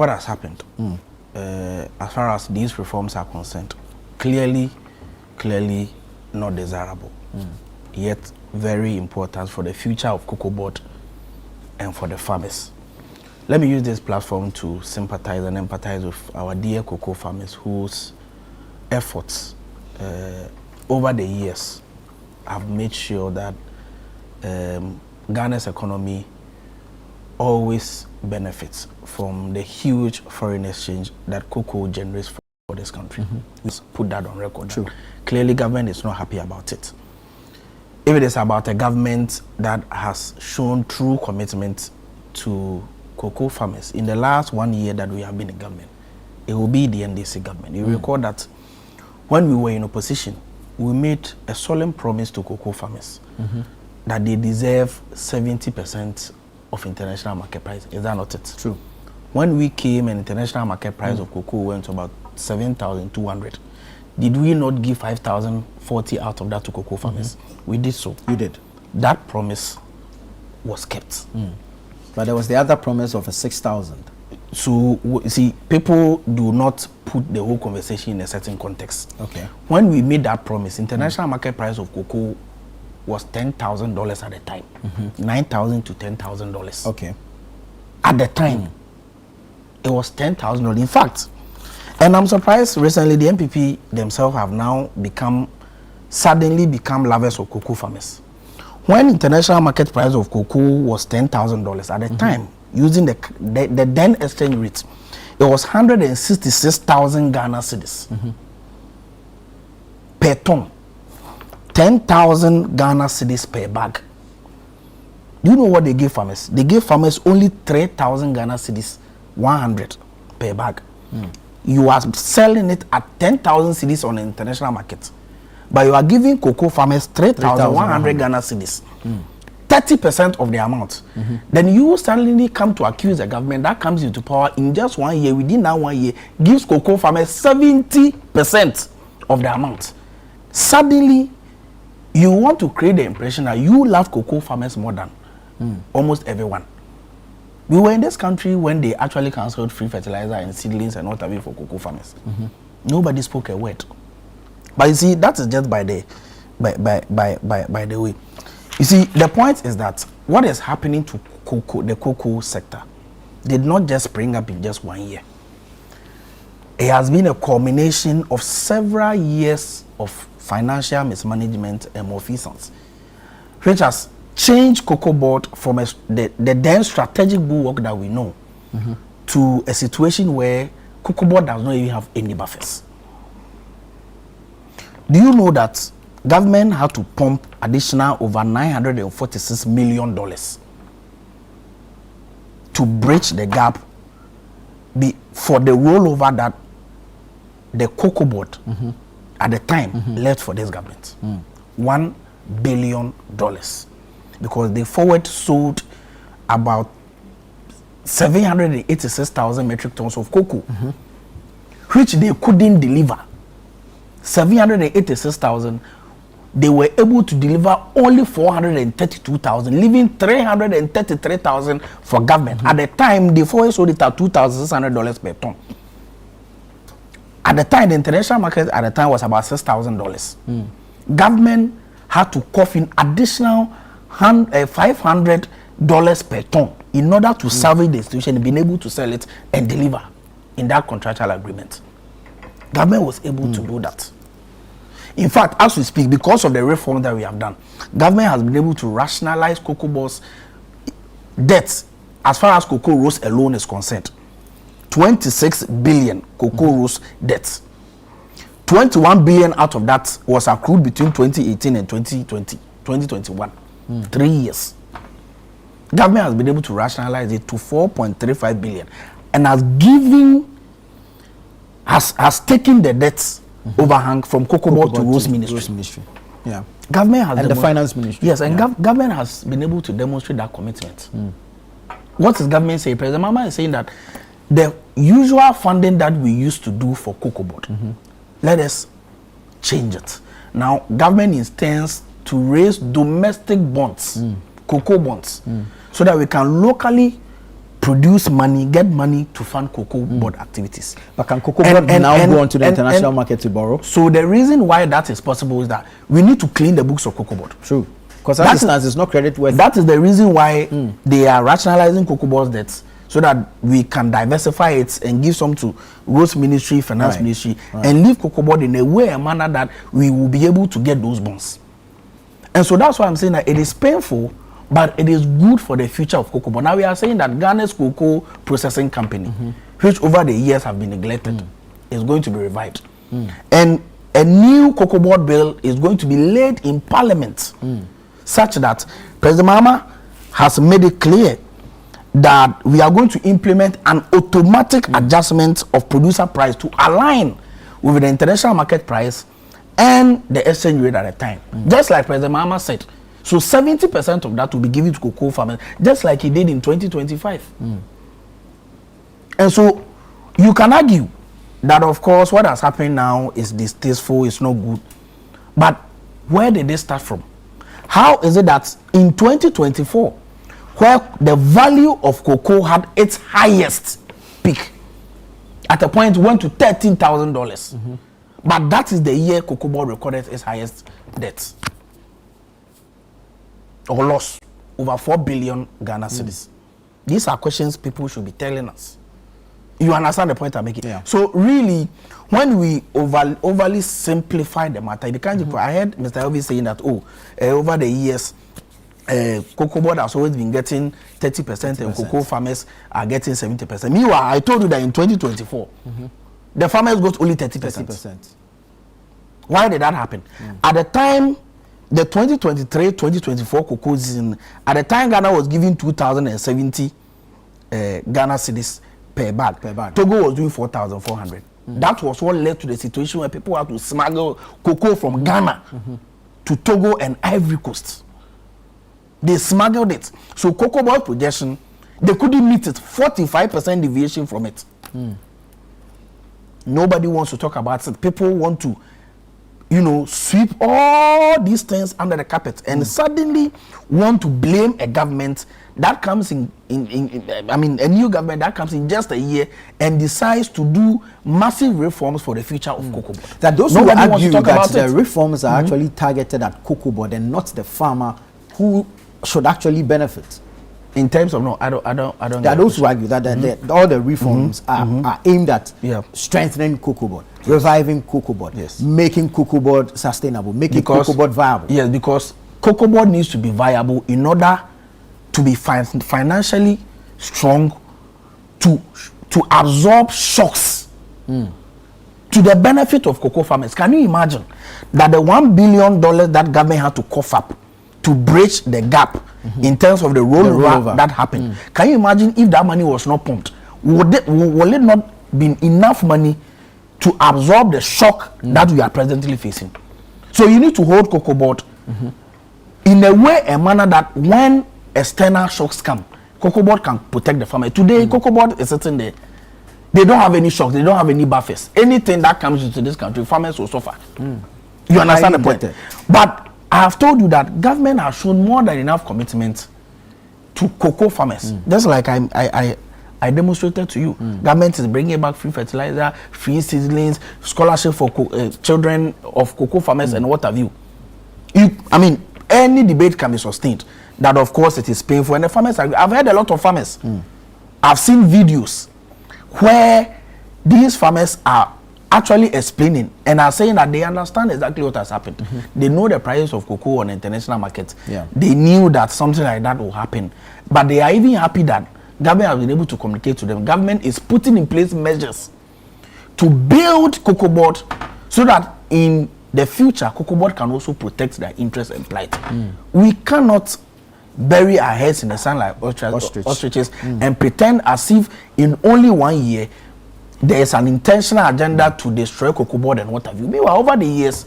what has happened as far as these reforms are concerned, clearly not desirable, yet very important for the future of cocoa board and for the farmers. Let me use this platform to sympathize and empathize with our dear cocoa farmers whose efforts over the years have made sure that Ghana's economy always benefits from the huge foreign exchange that cocoa generates for this country. Let's put that on record. True. Clearly, government is not happy about it. If it is about a government that has shown true commitment to cocoa farmers in the last 1 year that we have been in government, it will be the NDC government. You recall that when we were in opposition, we made a solemn promise to cocoa farmers that they deserve 70% of international market price. Is that not it? True. When we came, an international market price of cocoa went to about 7,200. Did we not give 5,040 out of that to cocoa farmers? We did so. You did. That promise was kept. But there was the other promise of a 6,000. So, see, people do not put the whole conversation in a certain context. Okay. When we made that promise, international market price of cocoa was $10,000 at the time. $9,000 to $10,000. Okay. At the time, it was $10,000. In fact, and I'm surprised recently the NPP themselves have now suddenly become lovers of cocoa farmers. When international market price of cocoa was $10,000 at the time, using the then exchange rate, it was 166,000 Ghana cedis per ton. 10,000 Ghana cedis per bag. Do you know what they gave farmers? They gave farmers only 3,000 Ghana cedis, 100 per bag. You are selling it at 10,000 cedis on the international market, but you are giving cocoa farmers 3,100 Ghana cedis, 30% of the amount. Then you suddenly come to accuse the government that comes into power in just 1 year, within that 1 year, gives cocoa farmers 70% of the amount. Suddenly, you want to create the impression that you love cocoa farmers more than almost everyone. We were in this country when they actually cancelled free fertilizer and seedlings and what have you for cocoa farmers. Nobody spoke a word. But you see, that is just by the way. You see, the point is that what is happening to the cocoa sector did not just spring up in just 1 year. It has been a culmination of several years of financial mismanagement and malfeasance, which has changed cocoa board from the then strategic bulwark that we know to a situation where cocoa board does not even have any buffers. Do you know that government had to pump additional over $946 million to bridge the gap for the rollover that the cocoa board at the time left for this government? $1 billion. Because they forward sold about 786,000 metric tons of cocoa, which they couldn't deliver. 786,000, they were able to deliver only 432,000, leaving 333,000 for government. At the time, they forward sold it at $2,600 per ton. At the time, the international market at the time was about $6,000. Government had to cough in additional $500 per ton in order to salvage the institution and being able to sell it and deliver in that contractual agreement. Government was able to do that. In fact, as we speak, because of the reform that we have done, government has been able to rationalize cocoa board's debts as far as cocoa roast alone is concerned. 26 billion cocoa roast debts. 21 billion out of that was accrued between 2018 and 2021. 3 years. Government has been able to rationalize it to 4.35 billion and has taken the debts overhang from cocoa board to roast ministry. Yeah. Government has and the finance ministry. Yes, and government has been able to demonstrate that commitment. What is government saying? President Mama is saying that the usual funding that we used to do for cocoa board, let us change it. Now, government intends to raise domestic bonds, cocoa bonds, so that we can locally produce money, get money to fund cocoa board activities. But can cocoa board now go onto the international market to borrow? So the reason why that is possible is that we need to clean the books of cocoa board. True. Because that instance is not credit worthy. That is the reason why they are rationalizing cocoa board debts, so that we can diversify it and give some to Roads Ministry, Finance Ministry, and leave cocoa board in a manner that we will be able to get those bonds. And so that's why I'm saying that it is painful, but it is good for the future of cocoa board. Now we are saying that Ghana's cocoa processing company, which over the years have been neglected, is going to be revived. And a new cocoa board bill is going to be laid in Parliament, such that President Mahama has made it clear that we are going to implement an automatic adjustment of producer price to align with the international market price and the exchange rate at the time. Just like President Mahama said. So 70% of that will be given to cocoa farmers, just like he did in 2025. And so you can argue that, of course, what has happened now is distasteful, it's not good. But where did they start from? How is it that in 2024, where the value of cocoa had its highest peak, at a point went to $13,000, but that is the year cocoa board recorded its highest debt or loss, over 4 billion Ghana cedis. These are questions people should be telling us. You understand the point I'm making? Yeah. So really, when we overly simplify the matter, it becomes. I heard Mr. Elvis saying that, over the years, cocoa board has always been getting 30% and cocoa farmers are getting 70%. Meanwhile, I told you that in 2024, the farmers got only 30%. Why did that happen? At the time, the 2023-2024 cocoa season, at the time Ghana was giving 2,070 Ghana cedis per bag. Togo was doing 4,400. That was what led to the situation where people had to smuggle cocoa from Ghana to Togo and Ivory Coast. They smuggled it. So cocoa board projection, they couldn't meet it. 45% deviation from it. Nobody wants to talk about it. People want to, sweep all these things under the carpet and suddenly want to blame a government that comes in a new government that comes in just a year and decides to do massive reforms for the future of cocoa board. That those who argue that the reforms are actually targeted at cocoa board and not the farmer who should actually benefit. In terms of I don't. There are those who argue that all the reforms are aimed at strengthening cocoa board, reviving cocoa board, making cocoa board sustainable, making cocoa board viable. Yes, because cocoa board needs to be viable in order to be financially strong, to absorb shocks to the benefit of cocoa farmers. Can you imagine that the $1 billion that government had to cough up to bridge the gap in terms of the rollover that happened? Can you imagine if that money was not pumped? Would it not be enough money to absorb the shock that we are presently facing? So you need to hold cocoa board in a manner that when external shocks come, cocoa board can protect the farmer. Today, cocoa board is sitting there. They don't have any shocks. They don't have any buffers. Anything that comes into this country, farmers will suffer. You understand the point? But I have told you that government has shown more than enough commitment to cocoa farmers. Just like I demonstrated to you. Government is bringing back free fertilizer, free seedlings, scholarship for children of cocoa farmers and what have you. Any debate can be sustained. That, of course, it is painful. And the farmers, I've heard a lot of farmers. I've seen videos where these farmers are actually explaining and are saying that they understand exactly what has happened. They know the prices of cocoa on the international market. They knew that something like that will happen. But they are even happy that government has been able to communicate to them. Government is putting in place measures to build cocoa board so that in the future, cocoa board can also protect their interests and plight. We cannot bury our heads in the sand like ostriches and pretend as if in only 1 year there is an intentional agenda to destroy cocoa board and what have you. Meanwhile, over the years,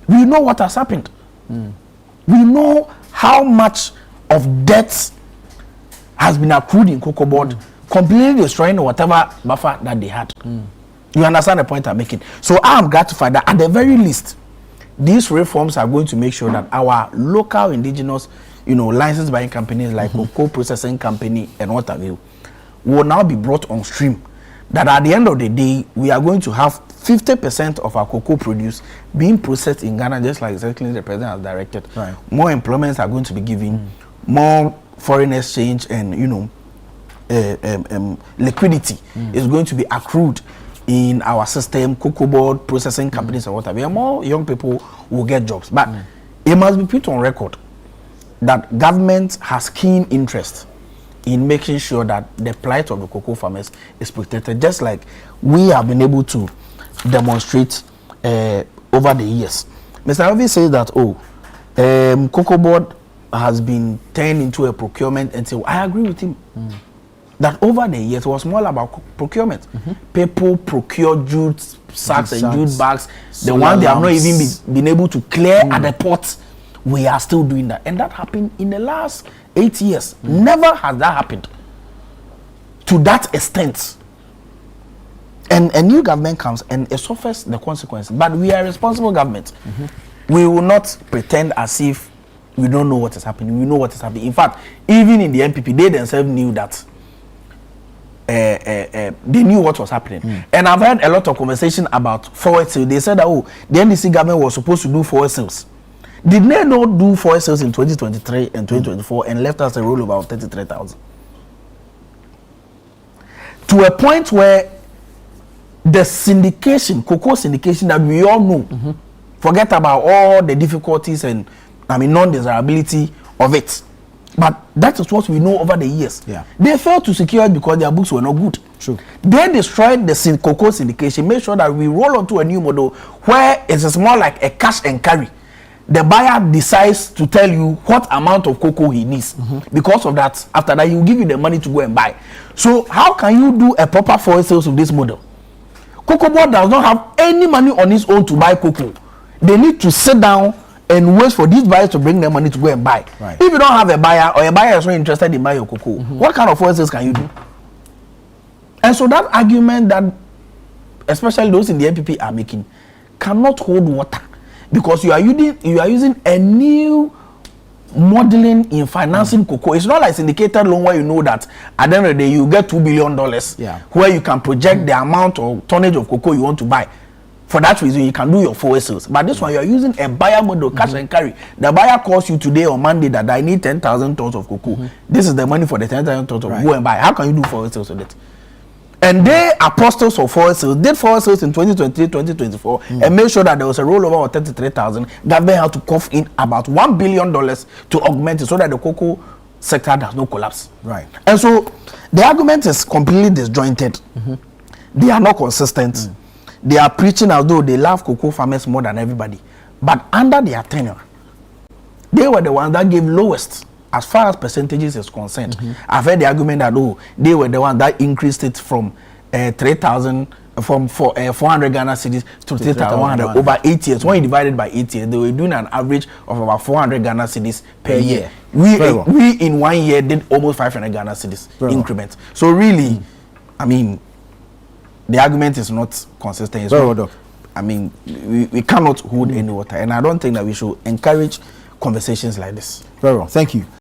we know what has happened. We know how much of debt has been accrued in cocoa board, completely destroying whatever buffer that they had. You understand the point I'm making? So I am gratified that at the very least, these reforms are going to make sure that our local indigenous, licensed buying companies like cocoa processing company and what have you, will now be brought on stream. That at the end of the day, we are going to have 50% of our cocoa produce being processed in Ghana, just like exactly the president has directed. Right. More employments are going to be given, more foreign exchange, and liquidity is going to be accrued in our system, cocoa board, processing companies, and whatever. More young people will get jobs. But it must be put on record that government has keen interest in making sure that the plight of the cocoa farmers is protected, just like we have been able to demonstrate over the years. Mr. Harvey says that, cocoa board has been turned into a procurement, and so I agree with him. That over the years it was more about procurement. People procure jute sacks and jute bags, the one they have not even been able to clear at the port. We are still doing that, and that happened in the last 8 years. Never has that happened to that extent. And a new government comes and it suffers the consequences. But we are a responsible government. We will not pretend as if we don't know what is happening. We know what is happening. In fact, even in the NPP, they themselves knew that they knew what was happening. And I've heard a lot of conversation about forward sales. They said that, the NDC government was supposed to do forward sales. Did they not do forward sales in 2023 and 2024 and left us a rollover of 33,000? To a point where the syndication, cocoa syndication that we all know, forget about all the difficulties and non-desirability of it. But that is what we know over the years. Yeah. They failed to secure it because their books were not good. True. They destroyed the cocoa syndication, made sure that we roll onto a new model where it is more like a cash and carry. The buyer decides to tell you what amount of cocoa he needs. Because of that, after that, he will give you the money to go and buy. So how can you do a proper forward sales with this model? Cocoa board does not have any money on its own to buy cocoa. They need to sit down and wait for these buyers to bring their money to go and buy. Right. If you don't have a buyer, or a buyer is not interested in buying your cocoa, what kind of forward sales can you do? And so that argument that especially those in the NPP are making cannot hold water, because you are using a new modeling in financing cocoa. It's not like syndicated loan where you know that at the end of the day you get $2 billion, where you can project the amount or tonnage of cocoa you want to buy. For that reason, you can do your forward sales. But this one, you are using a buyer model, cash and carry. The buyer calls you today on Monday that I need 10,000 tons of cocoa. This is the money for the 10,000 tons of go and buy. How can you do forward sales with it? And they apostles of forward sales did forward sales in 2023, 2024, and made sure that there was a rollover of 33,000. Government had to cough in about $1 billion to augment it so that the cocoa sector does not collapse. Right. And so the argument is completely disjointed. They are not consistent. They are preaching as though they love cocoa farmers more than everybody. But under their tenure, they were the ones that gave lowest as far as percentages is concerned. I've heard the argument that they were the ones that increased it from 3,000 from 400 Ghana cedis to 3,100 over 8 years. When you divide it by 8 years, they were doing an average of about 400 Ghana cedis per year. We in 1 year did almost 500 Ghana cedis increment. So really, the argument is not consistent. We cannot hold any water, and I don't think that we should encourage conversations like this. Very well, thank you.